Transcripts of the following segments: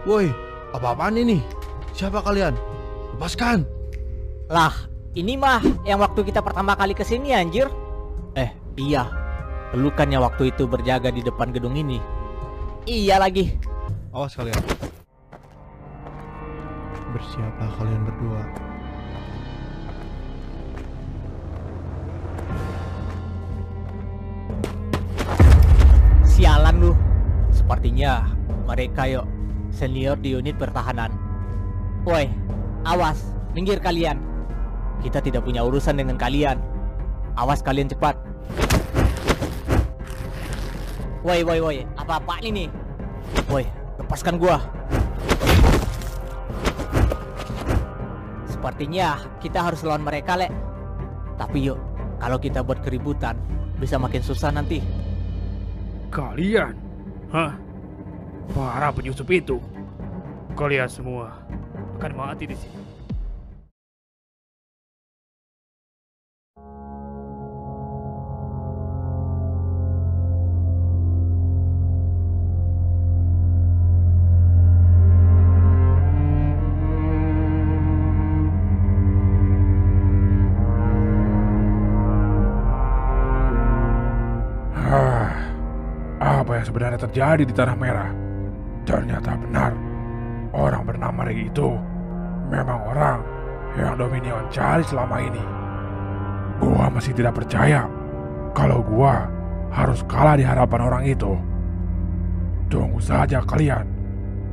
Woi, apa-apaan ini? Siapa kalian? Lepaskan! Lah, ini mah yang waktu kita pertama kali kesini anjir. Iya. Lu kan yang waktu itu berjaga di depan gedung ini. Iya lagi. Awas kalian. Bersiaplah kalian berdua. Sialan lu. Sepertinya mereka senior di unit pertahanan. Woi, awas, minggir kalian. Kita tidak punya urusan dengan kalian. Awas kalian cepat. Woi, apa-apaan ini? Woi, lepaskan gua. Sepertinya kita harus lawan mereka, Lek. Tapi kalau kita buat keributan, bisa makin susah nanti. Kalian? Hah? Para penyusup itu? Kalian semua akan mati di sini. Apa yang sebenarnya terjadi di Tanah Merah? Ternyata benar, orang bernama Regi itu memang orang yang Dominion cari selama ini. Gua masih tidak percaya kalau gua harus kalah di hadapan orang itu. Tunggu saja kalian.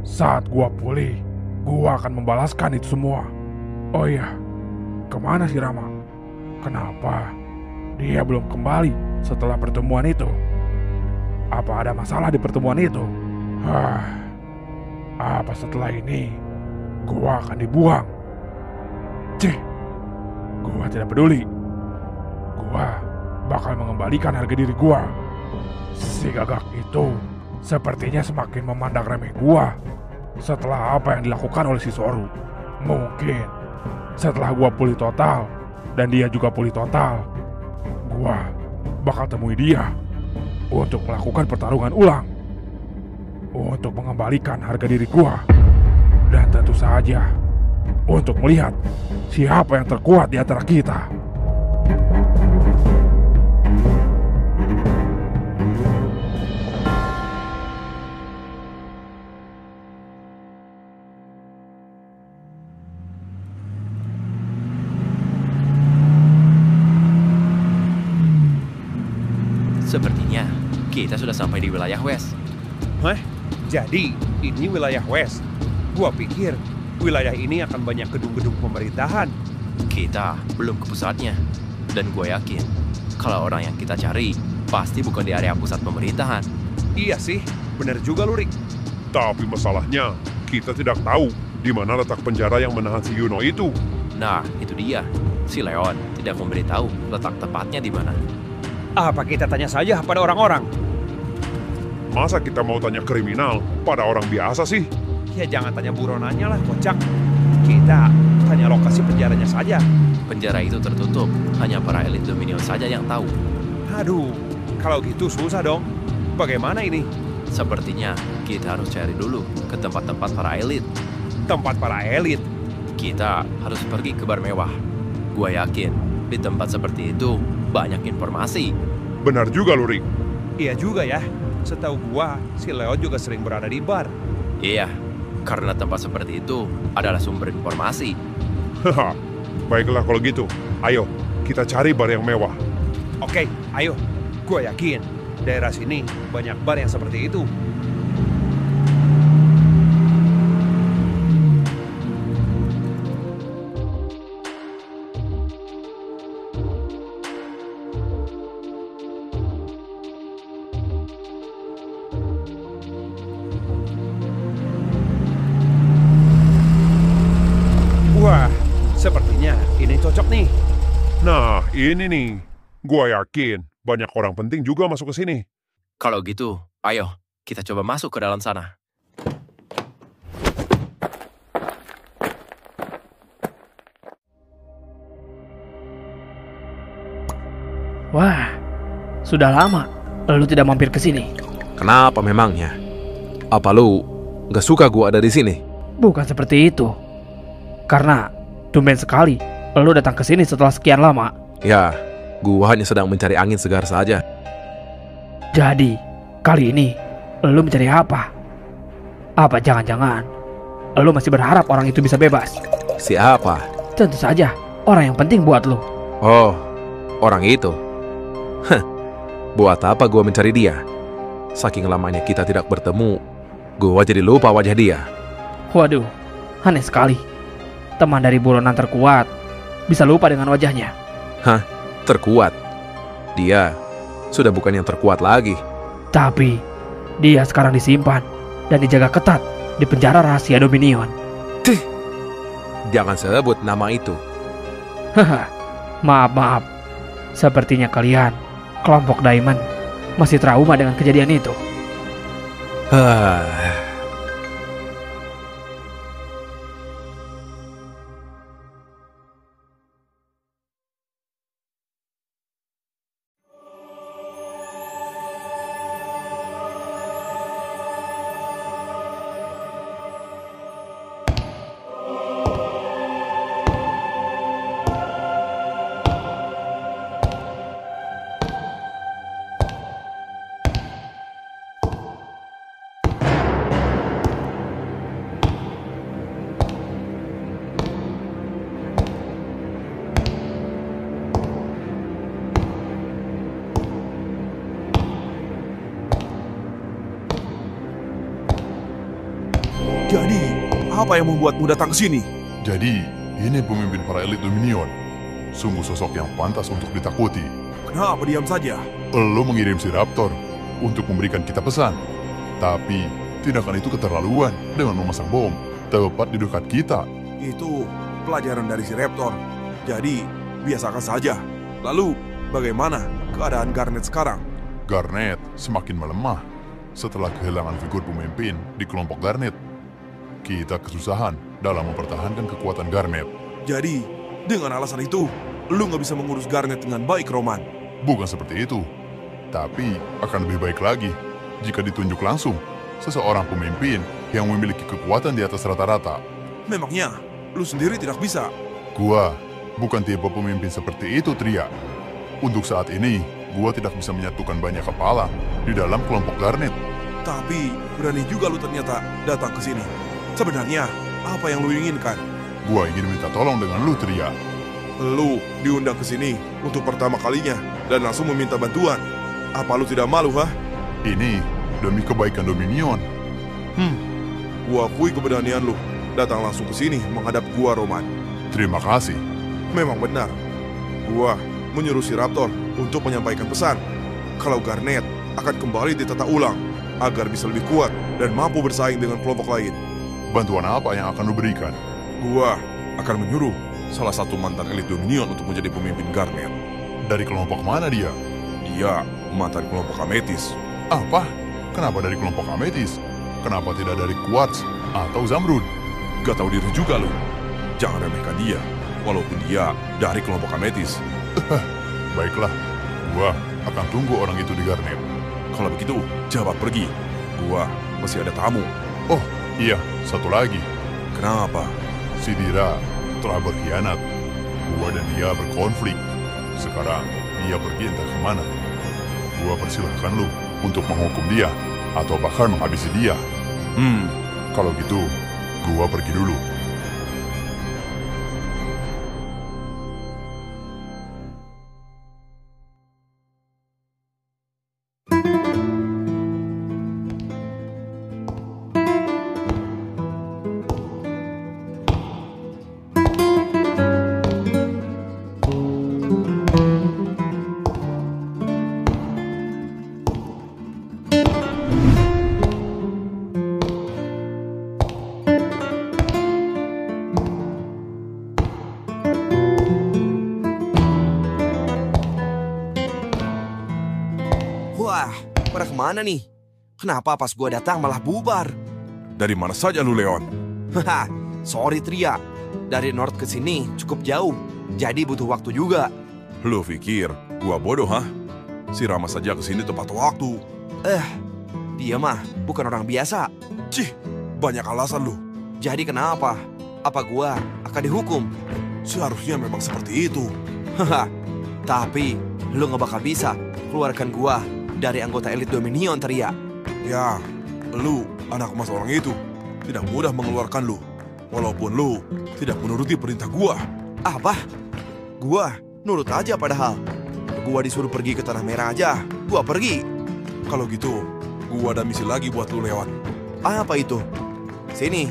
Saat gua pulih, gua akan membalaskan itu semua. Oh iya, kemana si Rama? Kenapa dia belum kembali setelah pertemuan itu? Apa ada masalah di pertemuan itu? Apa setelah ini gua akan dibuang? Gua tidak peduli. Gua bakal mengembalikan harga diri gua. Si gagak itu sepertinya semakin memandang remeh gua setelah apa yang dilakukan oleh si Soru. Mungkin setelah gua pulih total dan dia juga pulih total, gua bakal temui dia untuk melakukan pertarungan ulang, untuk mengembalikan harga diri gua, dan tentu saja untuk melihat siapa yang terkuat di antara kita. Sepertinya kita sudah sampai di wilayah West. Hah? Jadi ini wilayah West? Gua pikir wilayah ini akan banyak gedung-gedung pemerintahan. Kita belum ke pusatnya. Dan gue yakin kalau orang yang kita cari pasti bukan di area pusat pemerintahan. Iya sih, bener juga lu, Rick. Tapi masalahnya, kita tidak tahu di mana letak penjara yang menahan si Yuno itu. Nah, itu dia. Si Leon tidak memberitahu letak tepatnya di mana. Apa kita tanya saja pada orang-orang? Masa kita mau tanya kriminal pada orang biasa sih? Ya jangan tanya buronannya lah, kocak. Kita tanya lokasi penjaranya saja. Penjara itu tertutup, hanya para elit Dominion saja yang tahu. Aduh, kalau gitu susah dong. Bagaimana ini? Sepertinya kita harus cari dulu ke tempat-tempat para elit. Tempat para elit? Kita harus pergi ke bar mewah. Gua yakin di tempat seperti itu banyak informasi. Benar juga lu, Rick. Iya juga ya. Setahu gua, si Leon juga sering berada di bar. Iya, karena tempat seperti itu adalah sumber informasi. Haha, baiklah kalau gitu. Ayo, kita cari bar yang mewah. Oke, ayo. Gua yakin daerah sini banyak bar yang seperti itu. Wah, sepertinya ini cocok nih. Nah, ini nih. Gua yakin banyak orang penting juga masuk ke sini. Kalau gitu, ayo kita coba masuk ke dalam sana. Wah, sudah lama lu tidak mampir ke sini. Kenapa memangnya? Apa lu Gak suka gua ada di sini? Bukan seperti itu. Karena tumben sekali lo datang ke sini setelah sekian lama. Ya, gua hanya sedang mencari angin segar saja. Jadi, kali ini lo mencari apa? Apa jangan-jangan lo masih berharap orang itu bisa bebas? Siapa? Tentu saja, orang yang penting buat lo. Oh, orang itu. Hah, buat apa gua mencari dia? Saking lamanya kita tidak bertemu, gua jadi lupa wajah dia. Waduh, aneh sekali. Teman dari buronan terkuat bisa lupa dengan wajahnya. Hah, terkuat? Dia sudah bukan yang terkuat lagi. Tapi, dia sekarang disimpan dan dijaga ketat di penjara rahasia Dominion. Jangan sebut nama itu. Haha, maaf. Sepertinya kalian, kelompok Diamond, masih trauma dengan kejadian itu. Jadi, apa yang membuatmu datang ke sini? Jadi, ini pemimpin para elit Dominion. Sungguh sosok yang pantas untuk ditakuti. Kenapa diam saja? Lo mengirim si Raptor untuk memberikan kita pesan. Tapi, tindakan itu keterlaluan dengan memasang bom tepat di dekat kita. Itu pelajaran dari si Raptor. Jadi, biasakan saja. Lalu, bagaimana keadaan Garnet sekarang? Garnet semakin melemah setelah kehilangan figur pemimpin di kelompok Garnet. Kita kesusahan dalam mempertahankan kekuatan Garnet. Jadi, dengan alasan itu, lu nggak bisa mengurus Garnet dengan baik, Roman. Bukan seperti itu. Tapi, akan lebih baik lagi jika ditunjuk langsung seseorang pemimpin yang memiliki kekuatan di atas rata-rata. Memangnya, lu sendiri tidak bisa? Gua bukan tipe pemimpin seperti itu, Tria. Untuk saat ini, gua tidak bisa menyatukan banyak kepala di dalam kelompok Garnet. Tapi, berani juga lu ternyata datang ke sini. Sebenarnya, apa yang lu inginkan? Gua ingin minta tolong dengan lu, Tria. Lu diundang ke sini untuk pertama kalinya dan langsung meminta bantuan. Apa lu tidak malu, ha? Ini demi kebaikan Dominion. Gua akui keberanian lu datang langsung ke sini menghadap gua, Roman. Terima kasih. Memang benar. Gua menyuruh si Raptor untuk menyampaikan pesan kalau Garnet akan kembali ditata ulang agar bisa lebih kuat dan mampu bersaing dengan kelompok lain. Bantuan apa yang akan lu berikan? Gua akan menyuruh salah satu mantan elit Dominion untuk menjadi pemimpin Garnet. Dari kelompok mana dia? Dia mantan kelompok Ametis. Apa? Kenapa dari kelompok Ametis? Kenapa tidak dari Quartz atau Zamrud? Gak tahu diri juga lu. Jangan remehkan dia, walaupun dia dari kelompok Ametis. Baiklah, gua akan tunggu orang itu di Garnet. Kalau begitu, cepat pergi. Gua masih ada tamu. Oh, iya, satu lagi. Kenapa? Si Dira telah berkhianat. Gua dan dia berkonflik. Sekarang dia pergi entah kemana. Gua persilahkan lu untuk menghukum dia atau bahkan menghabisi dia. Kalau gitu, gua pergi dulu. Wah, pada kemana nih? Kenapa pas gua datang malah bubar? Dari mana saja lu, Leon? Haha, sorry Tria. Dari North ke sini cukup jauh, jadi butuh waktu juga. Lu pikir gua bodoh, ha? Si Rama saja ke sini tepat waktu. Dia mah bukan orang biasa. Cih, banyak alasan lu. Jadi kenapa? Apa gua akan dihukum? Seharusnya memang seperti itu. Haha, tapi lu nggak bakal bisa keluarkan gua dari anggota elit Dominion, Teria. Ya, lu anak emas orang itu tidak mudah mengeluarkan lu. Walaupun lu tidak menuruti perintah gua. Apa? Gua nurut aja padahal. Gua disuruh pergi ke Tanah Merah aja. Gua pergi. Kalau gitu, gua ada misi lagi buat lu lewat. Apa itu? Sini,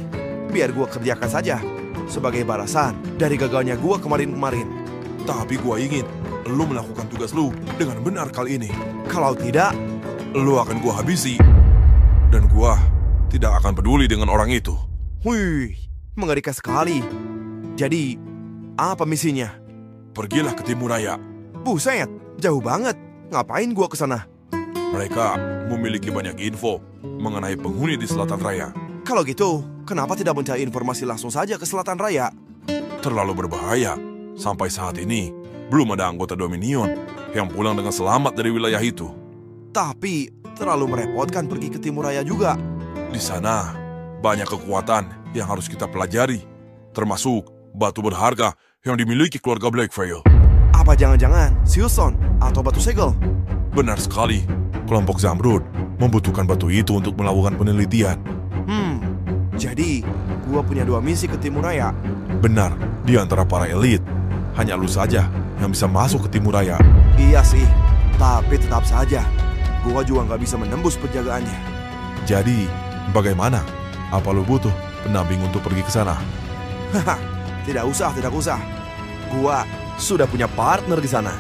biar gua kerjakan saja. Sebagai balasan dari gagalnya gua kemarin-kemarin. Tapi gua ingin lu melakukan tugas lu dengan benar kali ini. Kalau tidak, lu akan gua habisi. Dan gua tidak akan peduli dengan orang itu. Wih, mengerikan sekali. Jadi, apa misinya? Pergilah ke Timur Raya. Buset, jauh banget. Ngapain gua ke sana? Mereka memiliki banyak info mengenai penghuni di Selatan Raya. Kalau gitu, kenapa tidak mencari informasi langsung saja ke Selatan Raya? Terlalu berbahaya. Sampai saat ini, belum ada anggota Dominion yang pulang dengan selamat dari wilayah itu. Tapi, terlalu merepotkan pergi ke Timur Raya juga. Di sana, banyak kekuatan yang harus kita pelajari. Termasuk batu berharga yang dimiliki keluarga Blackveil. Apa jangan-jangan Silson atau batu segel? Benar sekali. Kelompok Zamrud membutuhkan batu itu untuk melakukan penelitian. Jadi, gua punya 2 misi ke Timur Raya. Benar, di antara para elit, hanya lu saja yang bisa masuk ke Timur Raya. Iya sih, tapi tetap saja, gua juga nggak bisa menembus penjagaannya. Jadi, bagaimana? Apa lu butuh pendamping untuk pergi ke sana? Haha, tidak usah. Gua sudah punya partner di sana.